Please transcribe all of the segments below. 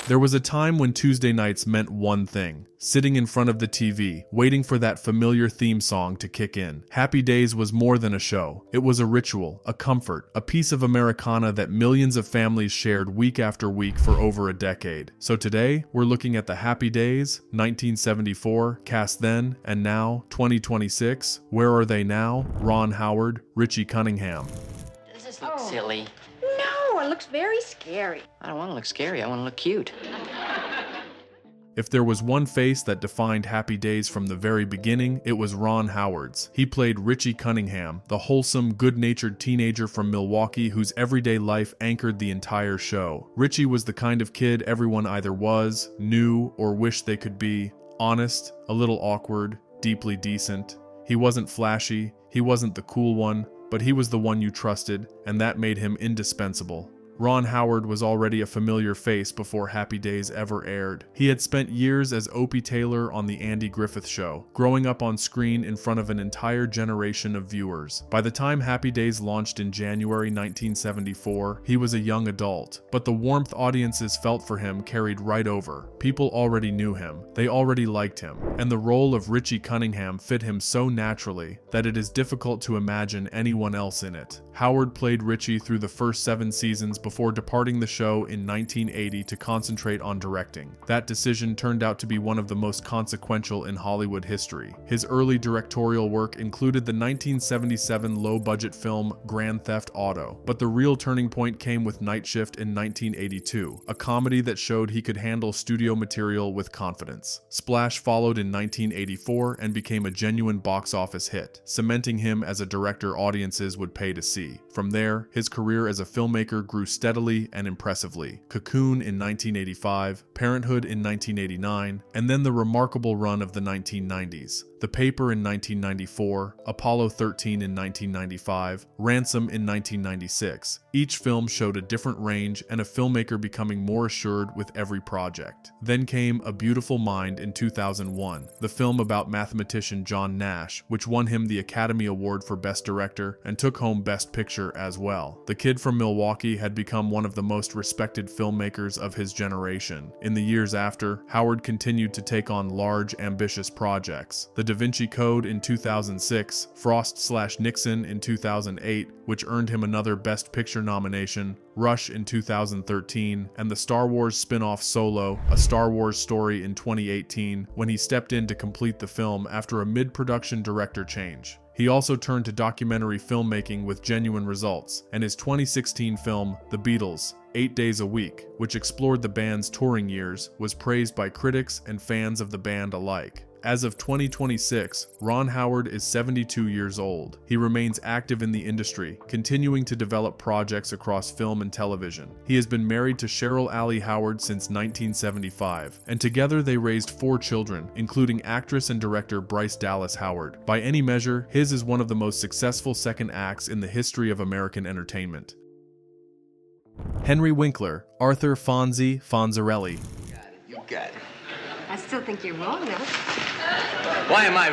There was a time when Tuesday nights meant one thing: sitting in front of the TV, waiting for that familiar theme song to kick in. Happy Days was more than a show. It was a ritual, a comfort, a piece of Americana that millions of families shared week after week for over a decade. So today, we're looking at the Happy Days, 1974, cast then and now, 2026. Where are they now? Ron Howard, Richie Cunningham. Does this look silly? No, it looks very scary. I don't want to look scary. I want to look cute. If there was one face that defined Happy Days from the very beginning, it was Ron Howard's. He played Richie Cunningham, the wholesome, good-natured teenager from Milwaukee whose everyday life anchored the entire show. Richie was the kind of kid everyone either was, knew, or wished they could be. Honest, a little awkward, deeply decent. He wasn't flashy, he wasn't the cool one, but he was the one you trusted, and that made him indispensable. Ron Howard was already a familiar face before Happy Days ever aired. He had spent years as Opie Taylor on The Andy Griffith Show, growing up on screen in front of an entire generation of viewers. By the time Happy Days launched in January 1974, he was a young adult, but the warmth audiences felt for him carried right over. People already knew him, they already liked him, and the role of Richie Cunningham fit him so naturally that it is difficult to imagine anyone else in it. Howard played Richie through the first 7 seasons before departing the show in 1980 to concentrate on directing. That decision turned out to be one of the most consequential in Hollywood history. His early directorial work included the 1977 low-budget film Grand Theft Auto, but the real turning point came with Night Shift in 1982, a comedy that showed he could handle studio material with confidence. Splash followed in 1984 and became a genuine box office hit, cementing him as a director audiences would pay to see. From there, his career as a filmmaker grew steadily and impressively. Cocoon in 1985, Parenthood in 1989, and then the remarkable run of the 1990s. The Paper in 1994, Apollo 13 in 1995, Ransom in 1996. Each film showed a different range and a filmmaker becoming more assured with every project. Then came A Beautiful Mind in 2001, the film about mathematician John Nash, which won him the Academy Award for Best Director and took home Best Picture as well. The kid from Milwaukee had become one of the most respected filmmakers of his generation. In the years after, Howard continued to take on large, ambitious projects. The Da Vinci Code in 2006, Frost/Nixon in 2008, which earned him another Best Picture nomination, Rush in 2013, and the Star Wars spin-off Solo, a Star Wars story in 2018, when he stepped in to complete the film after a mid-production director change. He also turned to documentary filmmaking with genuine results, and his 2016 film, The Beatles, 8 Days a Week, which explored the band's touring years, was praised by critics and fans of the band alike. As of 2026, Ron Howard is 72 years old. He remains active in the industry, continuing to develop projects across film and television. He has been married to Cheryl Alley Howard since 1975, and together they raised 4 children, including actress and director Bryce Dallas Howard. By any measure, his is one of the most successful second acts in the history of American entertainment. Henry Winkler, Arthur Fonzie Fonzarelli. You got it. I still think you're wrong, though. Why am I?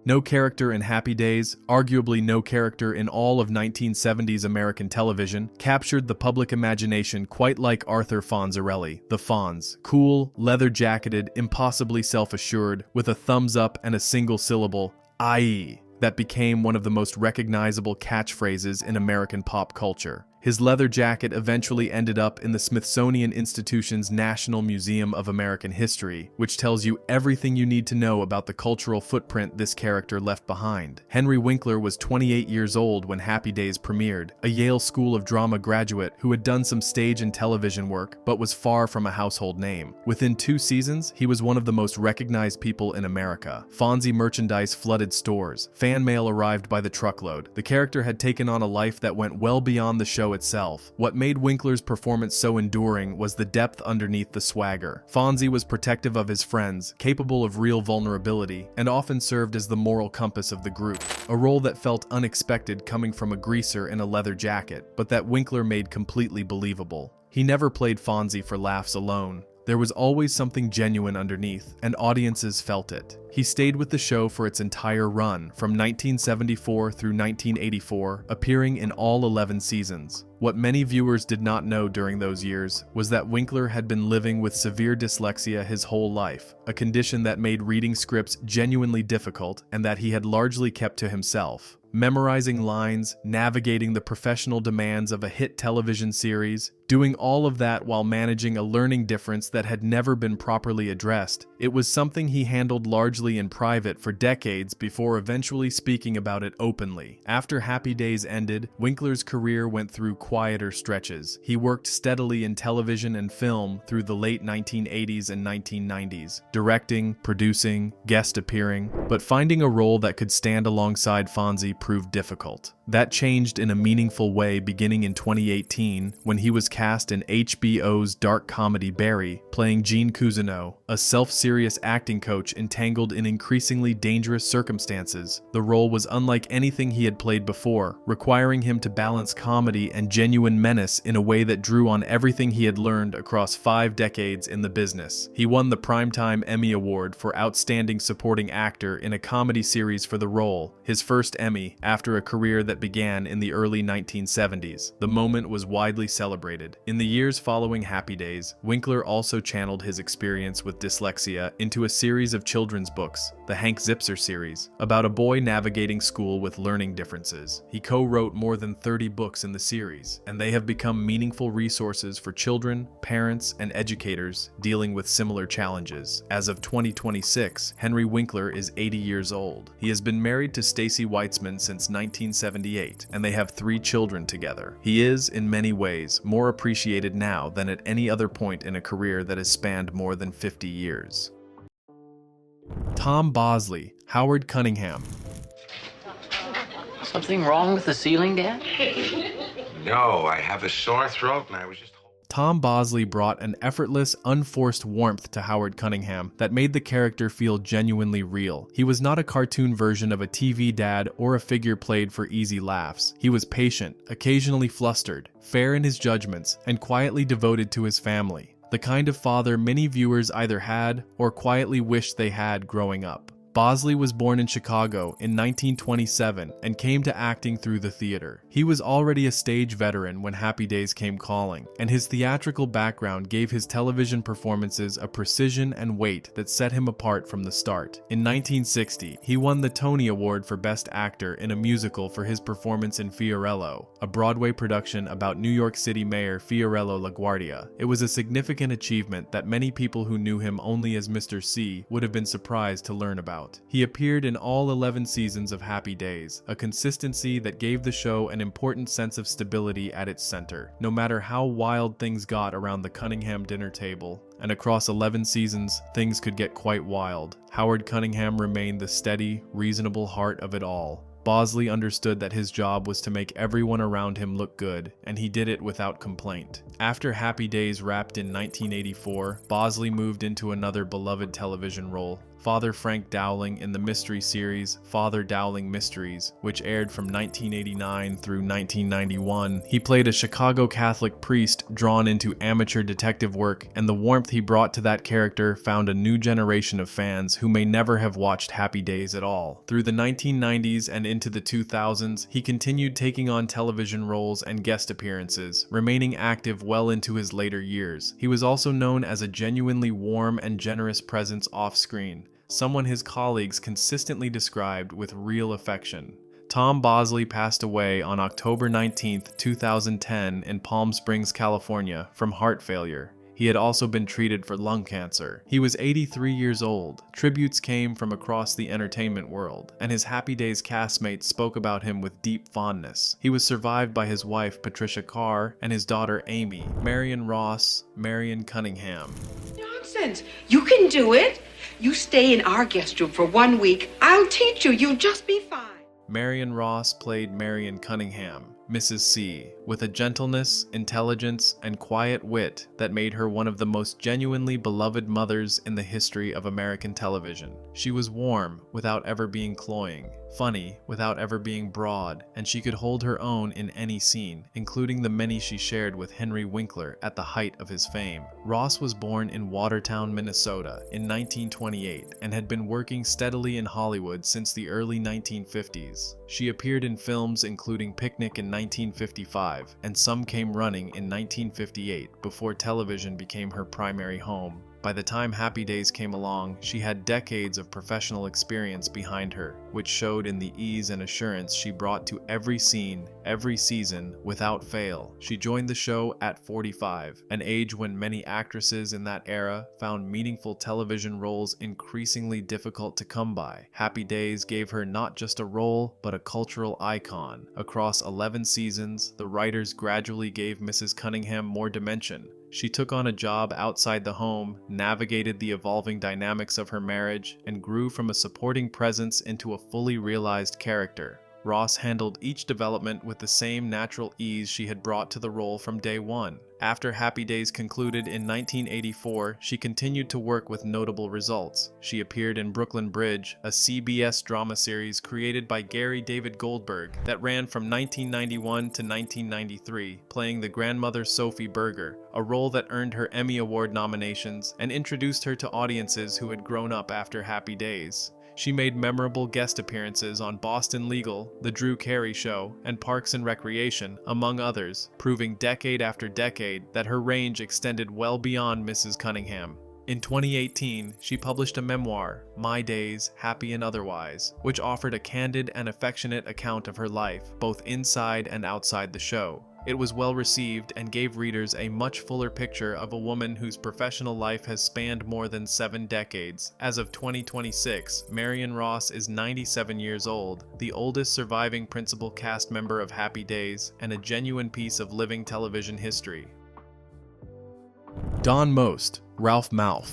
No character in Happy Days, arguably no character in all of 1970s American television, captured the public imagination quite like Arthur Fonzarelli, the Fonz. Cool, leather-jacketed, impossibly self-assured, with a thumbs up and a single syllable, "Aye," that became one of the most recognizable catchphrases in American pop culture. His leather jacket eventually ended up in the Smithsonian Institution's National Museum of American History, which tells you everything you need to know about the cultural footprint this character left behind. Henry Winkler was 28 years old when Happy Days premiered, a Yale School of Drama graduate who had done some stage and television work, but was far from a household name. Within 2 seasons, he was one of the most recognized people in America. Fonzie merchandise flooded stores. Fan mail arrived by the truckload. The character had taken on a life that went well beyond the show itself. What made Winkler's performance so enduring was the depth underneath the swagger. Fonzie was protective of his friends, capable of real vulnerability, and often served as the moral compass of the group, a role that felt unexpected coming from a greaser in a leather jacket, but that Winkler made completely believable. He never played Fonzie for laughs alone. There was always something genuine underneath, and audiences felt it. He stayed with the show for its entire run, from 1974 through 1984, appearing in all 11 seasons. What many viewers did not know during those years was that Winkler had been living with severe dyslexia his whole life, a condition that made reading scripts genuinely difficult and that he had largely kept to himself. Memorizing lines, navigating the professional demands of a hit television series, doing all of that while managing a learning difference that had never been properly addressed, it was something he handled largely in private for decades before eventually speaking about it openly. After Happy Days ended, Winkler's career went through quieter stretches. He worked steadily in television and film through the late 1980s and 1990s, directing, producing, guest appearing, but finding a role that could stand alongside Fonzie proved difficult. That changed in a meaningful way beginning in 2018 when he was cast in HBO's dark comedy Barry, playing Gene Cousineau, a self-serious acting coach entangled in increasingly dangerous circumstances. The role was unlike anything he had played before, requiring him to balance comedy and genuine menace in a way that drew on everything he had learned across 5 decades in the business. He won the Primetime Emmy Award for Outstanding Supporting Actor in a Comedy Series for the role, his first Emmy after a career that began in the early 1970s. The moment was widely celebrated. In the years following Happy Days, Winkler also channeled his experience with dyslexia into a series of children's books, the Hank Zipser series, about a boy navigating school with learning differences. He co-wrote more than 30 books in the series, and they have become meaningful resources for children, parents, and educators dealing with similar challenges. As of 2026, Henry Winkler is 80 years old. He has been married to Stacey Weitzman since 1978, and they have 3 children together. He is, in many ways, more appreciated now than at any other point in a career that has spanned more than 50 years. Tom Bosley, Howard Cunningham. Something wrong with the ceiling, Dad? No, I have a sore throat and I was just... Tom Bosley brought an effortless, unforced warmth to Howard Cunningham that made the character feel genuinely real. He was not a cartoon version of a TV dad or a figure played for easy laughs. He was patient, occasionally flustered, fair in his judgments, and quietly devoted to his family. The kind of father many viewers either had or quietly wished they had growing up. Bosley was born in Chicago in 1927 and came to acting through the theater. He was already a stage veteran when Happy Days came calling, and his theatrical background gave his television performances a precision and weight that set him apart from the start. In 1960, he won the Tony Award for Best Actor in a musical for his performance in Fiorello, a Broadway production about New York City Mayor Fiorello LaGuardia. It was a significant achievement that many people who knew him only as Mr. C would have been surprised to learn about. He appeared in all 11 seasons of Happy Days, a consistency that gave the show an important sense of stability at its center. No matter how wild things got around the Cunningham dinner table, and across 11 seasons, things could get quite wild, Howard Cunningham remained the steady, reasonable heart of it all. Bosley understood that his job was to make everyone around him look good, and he did it without complaint. After Happy Days wrapped in 1984, Bosley moved into another beloved television role, Father Frank Dowling in the mystery series Father Dowling Mysteries, which aired from 1989 through 1991. He played a Chicago Catholic priest drawn into amateur detective work, and the warmth he brought to that character found a new generation of fans who may never have watched Happy Days at all. Through the 1990s and into the 2000s, he continued taking on television roles and guest appearances, remaining active well into his later years. He was also known as a genuinely warm and generous presence off-screen, someone his colleagues consistently described with real affection. Tom Bosley passed away on October 19, 2010 in Palm Springs, California, from heart failure. He had also been treated for lung cancer. He was 83 years old. Tributes came from across the entertainment world, and his Happy Days castmates spoke about him with deep fondness. He was survived by his wife, Patricia Carr, and his daughter, Amy. Marion Ross, Marion Cunningham. Nonsense. You can do it. You stay in our guest room for 1 week. I'll teach you. You'll just be fine. Marion Ross played Marion Cunningham. Mrs. C, with a gentleness, intelligence, and quiet wit that made her one of the most genuinely beloved mothers in the history of American television. She was warm without ever being cloying, funny without ever being broad, and she could hold her own in any scene, including the many she shared with Henry Winkler at the height of his fame. Ross was born in Watertown, Minnesota in 1928 and had been working steadily in Hollywood since the early 1950s. She appeared in films including Picnic in 1955, and Some Came Running in 1958 before television became her primary home. By the time Happy Days came along, she had decades of professional experience behind her, which showed in the ease and assurance she brought to every scene, every season, without fail. She joined the show at 45, an age when many actresses in that era found meaningful television roles increasingly difficult to come by. Happy Days gave her not just a role, but a cultural icon. Across 11 seasons, the writers gradually gave Mrs. Cunningham more dimension. She took on a job outside the home, navigated the evolving dynamics of her marriage, and grew from a supporting presence into a fully realized character. Ross handled each development with the same natural ease she had brought to the role from day one. After Happy Days concluded in 1984, she continued to work with notable results. She appeared in Brooklyn Bridge, a CBS drama series created by Gary David Goldberg that ran from 1991 to 1993, playing the grandmother Sophie Berger, a role that earned her Emmy Award nominations and introduced her to audiences who had grown up after Happy Days. She made memorable guest appearances on Boston Legal, The Drew Carey Show, and Parks and Recreation, among others, proving decade after decade that her range extended well beyond Mrs. Cunningham. In 2018, she published a memoir, My Days, Happy and Otherwise, which offered a candid and affectionate account of her life, both inside and outside the show. It was well received and gave readers a much fuller picture of a woman whose professional life has spanned more than 7 decades. As of 2026, Marion Ross is 97 years old, the oldest surviving principal cast member of Happy Days, and a genuine piece of living television history. Don Most, Ralph Malph.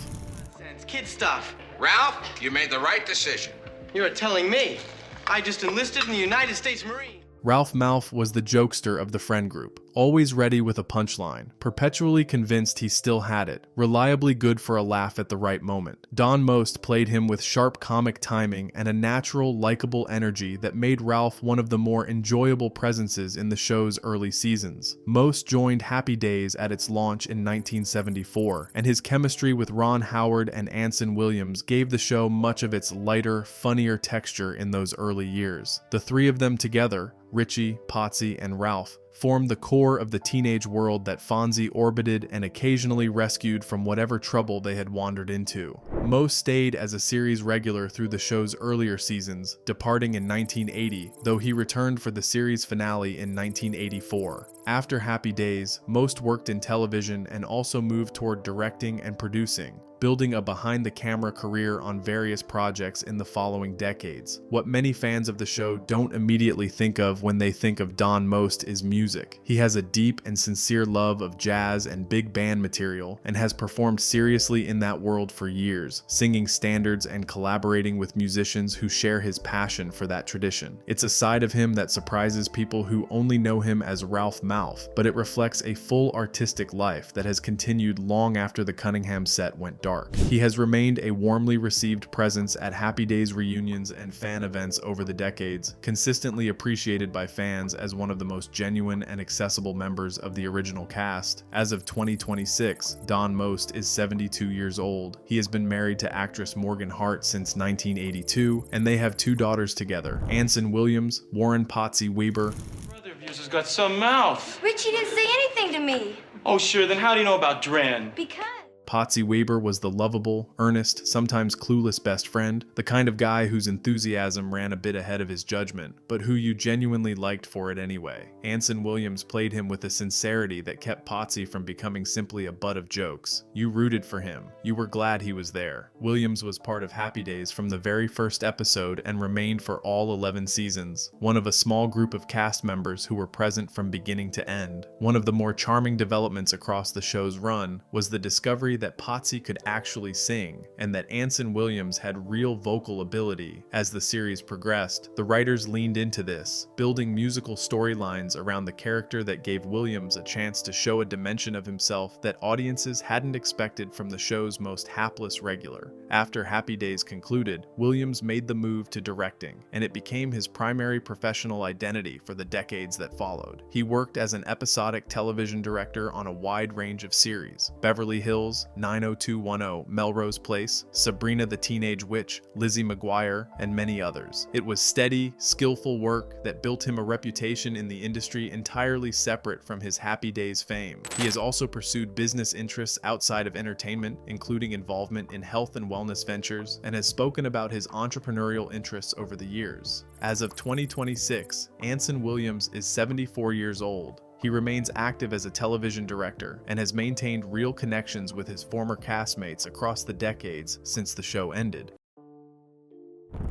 Nonsense, kid stuff. Ralph, you made the right decision. You're telling me. I just enlisted in the United States Marine. Ralph Malph was the jokester of the friend group, always ready with a punchline, perpetually convinced he still had it, reliably good for a laugh at the right moment. Don Most played him with sharp comic timing and a natural, likable energy that made Ralph one of the more enjoyable presences in the show's early seasons. Most joined Happy Days at its launch in 1974, and his chemistry with Ron Howard and Anson Williams gave the show much of its lighter, funnier texture in those early years. The three of them together, Richie, Potsy, and Ralph, formed the core of the teenage world that Fonzie orbited and occasionally rescued from whatever trouble they had wandered into. Most stayed as a series regular through the show's earlier seasons, departing in 1980, though he returned for the series finale in 1984. After Happy Days, Most worked in television and also moved toward directing and producing, building a behind-the-camera career on various projects in the following decades. What many fans of the show don't immediately think of when they think of Don Most is music. He has a deep and sincere love of jazz and big band material, and has performed seriously in that world for years, singing standards and collaborating with musicians who share his passion for that tradition. It's a side of him that surprises people who only know him as Ralph Malph, but it reflects a full artistic life that has continued long after the Cunningham set went dark. He has remained a warmly received presence at Happy Days reunions and fan events over the decades, consistently appreciated by fans as one of the most genuine and accessible members of the original cast. As of 2026, Don Most is 72 years old. He has been married to actress Morgan Hart since 1982, and they have 2 daughters together, Anson Williams, Warren Potsy Weber. Brother of yours has got some mouth. Richie didn't say anything to me. Oh, sure, then how do you know about Dran? Because... Potsy Weber was the lovable, earnest, sometimes clueless best friend, the kind of guy whose enthusiasm ran a bit ahead of his judgment, but who you genuinely liked for it anyway. Anson Williams played him with a sincerity that kept Potsy from becoming simply a butt of jokes. You rooted for him. You were glad he was there. Williams was part of Happy Days from the very first episode and remained for all 11 seasons, one of a small group of cast members who were present from beginning to end. One of the more charming developments across the show's run was the discovery that Potsy could actually sing, and that Anson Williams had real vocal ability. As the series progressed, the writers leaned into this, building musical storylines around the character that gave Williams a chance to show a dimension of himself that audiences hadn't expected from the show's most hapless regular. After Happy Days concluded, Williams made the move to directing, and it became his primary professional identity for the decades that followed. He worked as an episodic television director on a wide range of series: Beverly Hills, 90210, Melrose Place, Sabrina the Teenage Witch, Lizzie McGuire, and many others. It was steady, skillful work that built him a reputation in the industry entirely separate from his Happy Days fame. He has also pursued business interests outside of entertainment, including involvement in health and wellness ventures, and has spoken about his entrepreneurial interests over the years. As of 2026, Anson Williams is 74 years old. He remains active as a television director and has maintained real connections with his former castmates across the decades since the show ended.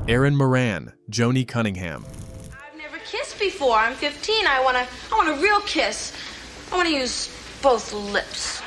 Erin Moran, Joni Cunningham. I've never kissed before. I'm 15. I want a real kiss. I want to use both lips.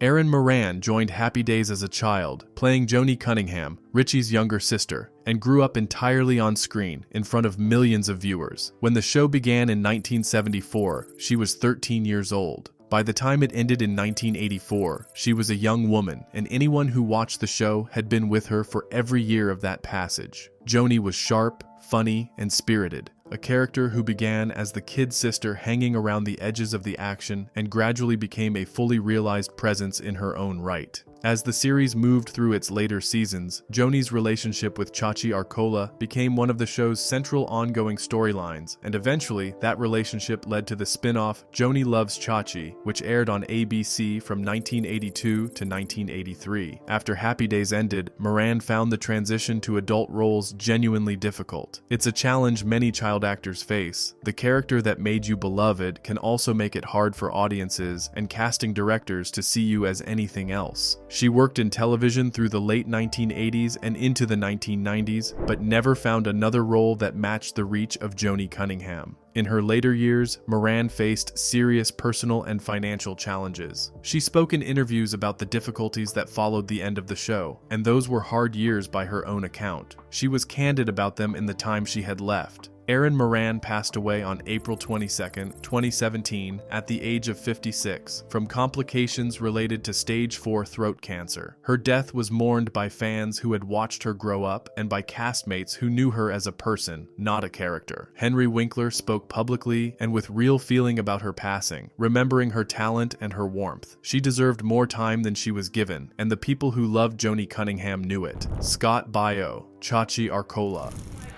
Erin Moran joined Happy Days as a child, playing Joni Cunningham, Richie's younger sister, and grew up entirely on screen in front of millions of viewers. When the show began in 1974, she was 13 years old. By the time it ended in 1984, she was a young woman, and anyone who watched the show had been with her for every year of that passage. Joni was sharp, funny, and spirited, a character who began as the kid sister hanging around the edges of the action and gradually became a fully realized presence in her own right. As the series moved through its later seasons, Joni's relationship with Chachi Arcola became one of the show's central ongoing storylines, and eventually that relationship led to the spin-off Joni Loves Chachi, which aired on ABC from 1982 to 1983. After Happy Days ended, Moran found the transition to adult roles genuinely difficult. It's a challenge many child actors face. The character that made you beloved can also make it hard for audiences and casting directors to see you as anything else. She worked in television through the late 1980s and into the 1990s, but never found another role that matched the reach of Joni Cunningham. In her later years, Moran faced serious personal and financial challenges. She spoke in interviews about the difficulties that followed the end of the show, and those were hard years by her own account. She was candid about them in the time she had left. Erin Moran passed away on April 22, 2017, at the age of 56, from complications related to stage 4 throat cancer. Her death was mourned by fans who had watched her grow up and by castmates who knew her as a person, not a character. Henry Winkler spoke publicly and with real feeling about her passing, remembering her talent and her warmth. She deserved more time than she was given, and the people who loved Joni Cunningham knew it. Scott Baio, Chachi Arcola.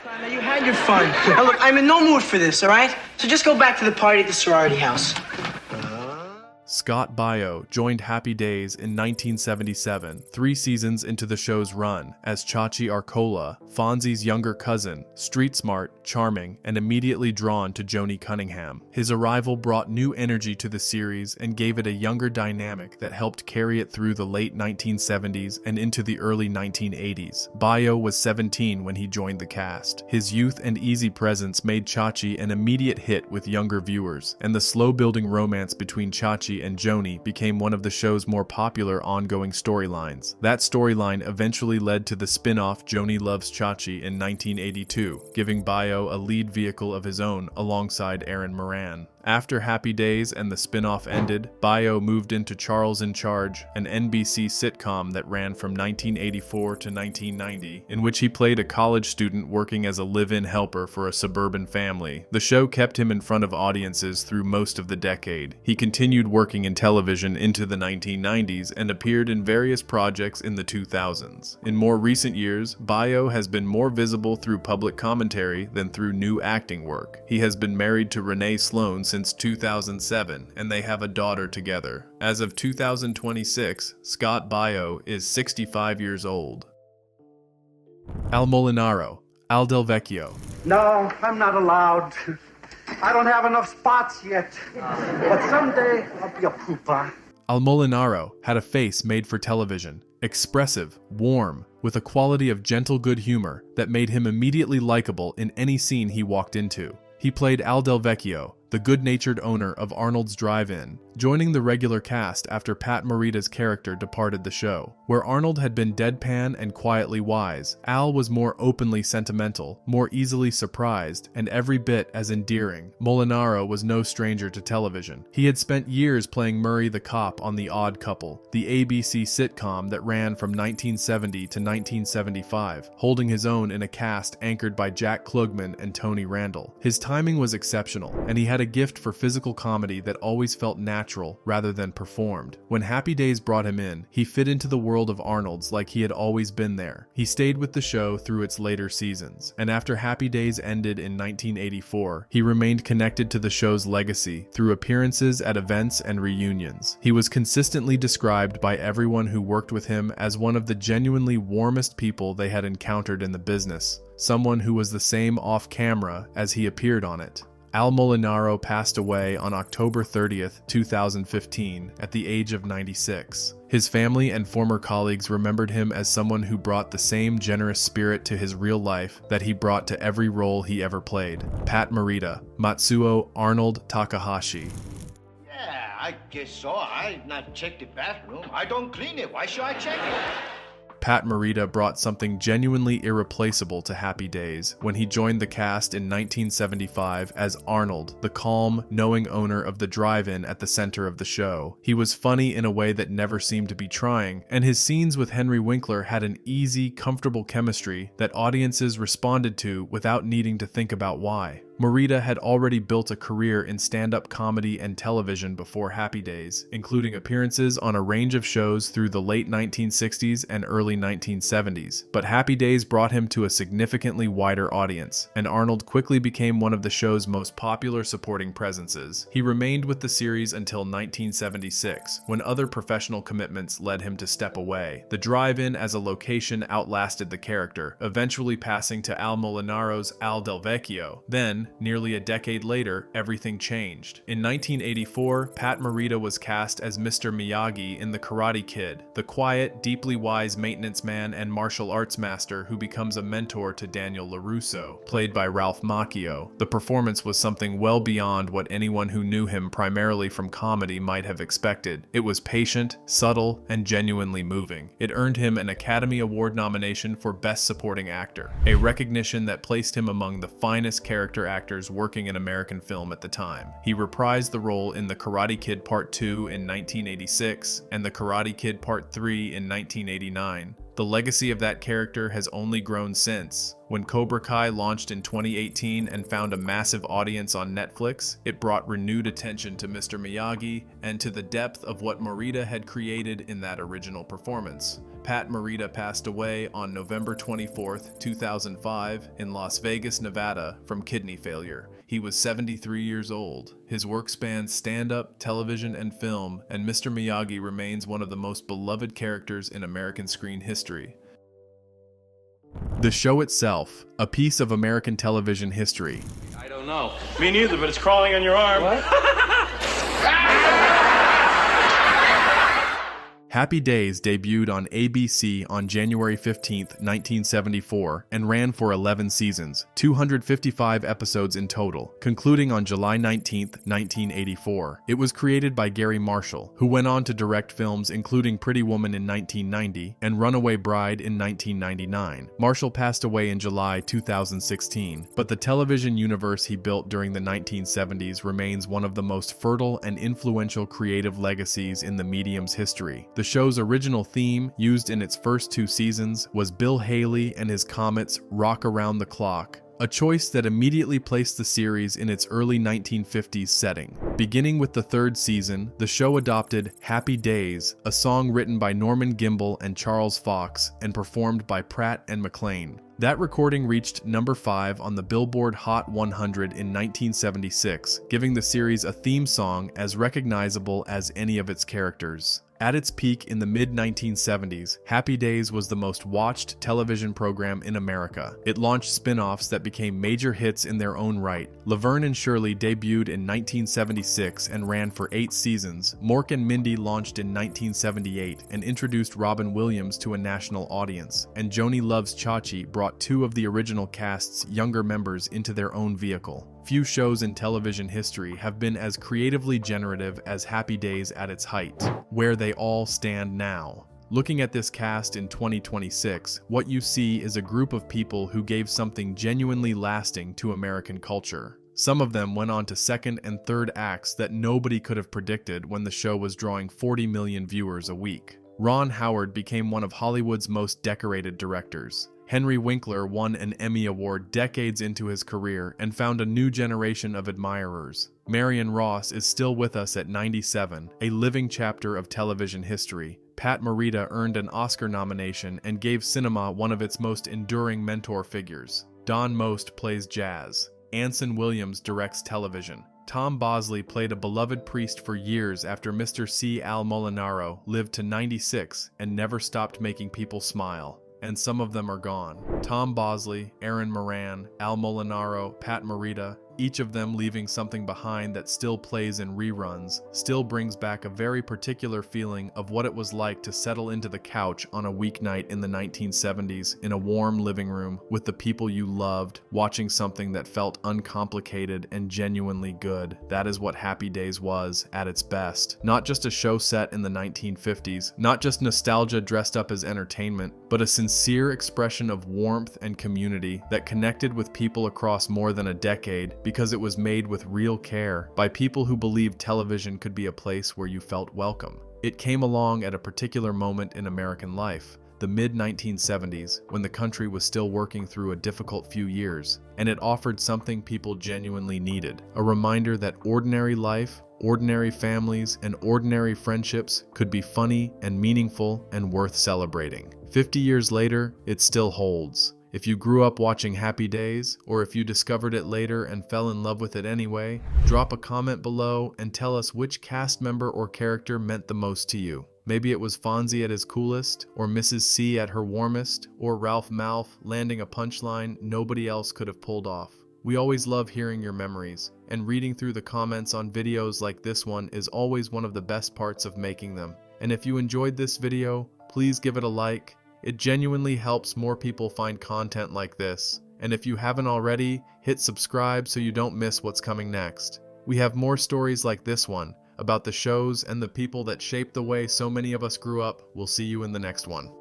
Now, you had your fun. Now, look, I'm in no mood for this, all right? So just go back to the party at the sorority house. Scott Baio joined Happy Days in 1977, 3 seasons into the show's run, as Chachi Arcola, Fonzie's younger cousin, street smart, charming, and immediately drawn to Joni Cunningham. His arrival brought new energy to the series and gave it a younger dynamic that helped carry it through the late 1970s and into the early 1980s. Baio was 17 when he joined the cast. His youth and easy presence made Chachi an immediate hit with younger viewers, and the slow-building romance between Chachi and Joni became one of the show's more popular ongoing storylines. That storyline eventually led to the spin-off Joni Loves Chachi in 1982, giving Baio a lead vehicle of his own alongside Erin Moran. After Happy Days and the spin-off ended, Baio moved into Charles in Charge, an NBC sitcom that ran from 1984 to 1990, in which he played a college student working as a live-in helper for a suburban family. The show kept him in front of audiences through most of the decade. He continued working in television into the 1990s and appeared in various projects in the 2000s. In more recent years, Baio has been more visible through public commentary than through new acting work. He has been married to Renee Sloan since 2007, and they have a daughter together. As of 2026, Scott Baio is 65 years old. Al Molinaro, Al Del Vecchio. No, I'm not allowed. I don't have enough spots yet. But someday I'll be a pooper. Al Molinaro had a face made for television, expressive, warm, with a quality of gentle good humor that made him immediately likable in any scene he walked into. He played Al Del Vecchio, the good-natured owner of Arnold's Drive-In, joining the regular cast after Pat Morita's character departed the show. Where Arnold had been deadpan and quietly wise, Al was more openly sentimental, more easily surprised, and every bit as endearing. Molinaro was no stranger to television. He had spent years playing Murray the cop on The Odd Couple, the ABC sitcom that ran from 1970 to 1975, holding his own in a cast anchored by Jack Klugman and Tony Randall. His timing was exceptional, and he had a gift for physical comedy that always felt natural rather than performed. When Happy Days brought him in, he fit into the world of Arnold's like he had always been there. He stayed with the show through its later seasons, and after Happy Days ended in 1984, he remained connected to the show's legacy through appearances at events and reunions. He was consistently described by everyone who worked with him as one of the genuinely warmest people they had encountered in the business, someone who was the same off-camera as he appeared on it. Al Molinaro passed away on October 30th, 2015, at the age of 96. His family and former colleagues remembered him as someone who brought the same generous spirit to his real life that he brought to every role he ever played. Pat Morita, Matsuo Arnold Takahashi. Yeah, I guess so. I not check the bathroom. I don't clean it. Why should I check it? Pat Morita brought something genuinely irreplaceable to Happy Days when he joined the cast in 1975 as Arnold, the calm, knowing owner of the drive-in at the center of the show. He was funny in a way that never seemed to be trying, and his scenes with Henry Winkler had an easy, comfortable chemistry that audiences responded to without needing to think about why. Morita had already built a career in stand-up comedy and television before Happy Days, including appearances on a range of shows through the late 1960s and early 1970s. But Happy Days brought him to a significantly wider audience, and Arnold quickly became one of the show's most popular supporting presences. He remained with the series until 1976, when other professional commitments led him to step away. The drive-in as a location outlasted the character, eventually passing to Al Molinaro's Al Del Vecchio. Then, nearly a decade later, everything changed. In 1984, Pat Morita was cast as Mr. Miyagi in The Karate Kid, the quiet, deeply wise maintenance man and martial arts master who becomes a mentor to Daniel LaRusso, played by Ralph Macchio. The performance was something well beyond what anyone who knew him primarily from comedy might have expected. It was patient, subtle, and genuinely moving. It earned him an Academy Award nomination for Best Supporting Actor, a recognition that placed him among the finest character actors working in American film at the time. He reprised the role in The Karate Kid Part 2 in 1986 and The Karate Kid Part 3 in 1989. The legacy of that character has only grown since. When Cobra Kai launched in 2018 and found a massive audience on Netflix, it brought renewed attention to Mr. Miyagi and to the depth of what Morita had created in that original performance. Pat Morita passed away on November 24, 2005, in Las Vegas, Nevada, from kidney failure. He was 73 years old. His work spans stand-up, television, and film, and Mr. Miyagi remains one of the most beloved characters in American screen history. The show itself, a piece of American television history. I don't know. Me neither, but it's crawling on your arm. What? Happy Days debuted on ABC on January 15, 1974, and ran for 11 seasons, 255 episodes in total, concluding on July 19, 1984. It was created by Gary Marshall, who went on to direct films including Pretty Woman in 1990 and Runaway Bride in 1999. Marshall passed away in July 2016, but the television universe he built during the 1970s remains one of the most fertile and influential creative legacies in the medium's history. The show's original theme, used in its first 2 seasons, was Bill Haley and his Comets' Rock Around the Clock, a choice that immediately placed the series in its early 1950s setting. Beginning with the 3rd season, the show adopted Happy Days, a song written by Norman Gimbel and Charles Fox and performed by Pratt and McLean. That recording reached number 5 on the Billboard Hot 100 in 1976, giving the series a theme song as recognizable as any of its characters. At its peak in the mid-1970s, Happy Days was the most watched television program in America. It launched spin-offs that became major hits in their own right. Laverne and Shirley debuted in 1976 and ran for 8 seasons. Mork and Mindy launched in 1978 and introduced Robin Williams to a national audience. And Joni Loves Chachi brought 2 of the original cast's younger members into their own vehicle. Few shows in television history have been as creatively generative as Happy Days at its height, where they all stand now. Looking at this cast in 2026, what you see is a group of people who gave something genuinely lasting to American culture. Some of them went on to second and third acts that nobody could have predicted when the show was drawing 40 million viewers a week. Ron Howard became one of Hollywood's most decorated directors. Henry Winkler won an Emmy Award decades into his career and found a new generation of admirers. Marion Ross is still with us at 97, a living chapter of television history. Pat Morita earned an Oscar nomination and gave cinema one of its most enduring mentor figures. Don Most plays jazz. Anson Williams directs television. Tom Bosley played a beloved priest for years after Mr. C. Al Molinaro lived to 96 and never stopped making people smile. And some of them are gone. Tom Bosley, Erin Moran, Al Molinaro, Pat Morita, each of them leaving something behind that still plays in reruns, still brings back a very particular feeling of what it was like to settle into the couch on a weeknight in the 1970s in a warm living room with the people you loved, watching something that felt uncomplicated and genuinely good. That is what Happy Days was at its best. Not just a show set in the 1950s, not just nostalgia dressed up as entertainment, but a sincere expression of warmth and community that connected with people across more than a decade because it was made with real care by people who believed television could be a place where you felt welcome. It came along at a particular moment in American life, the mid-1970s, when the country was still working through a difficult few years, and it offered something people genuinely needed, a reminder that ordinary life, ordinary families, and ordinary friendships could be funny and meaningful and worth celebrating. 50 years later, it still holds. If you grew up watching Happy Days, or if you discovered it later and fell in love with it anyway, drop a comment below and tell us which cast member or character meant the most to you. Maybe it was Fonzie at his coolest, or Mrs. C at her warmest, or Ralph Malph landing a punchline nobody else could have pulled off. We always love hearing your memories, and reading through the comments on videos like this one is always one of the best parts of making them. And if you enjoyed this video, please give it a like. It genuinely helps more people find content like this. And if you haven't already, hit subscribe so you don't miss what's coming next. We have more stories like this one, about the shows and the people that shaped the way so many of us grew up. We'll see you in the next one.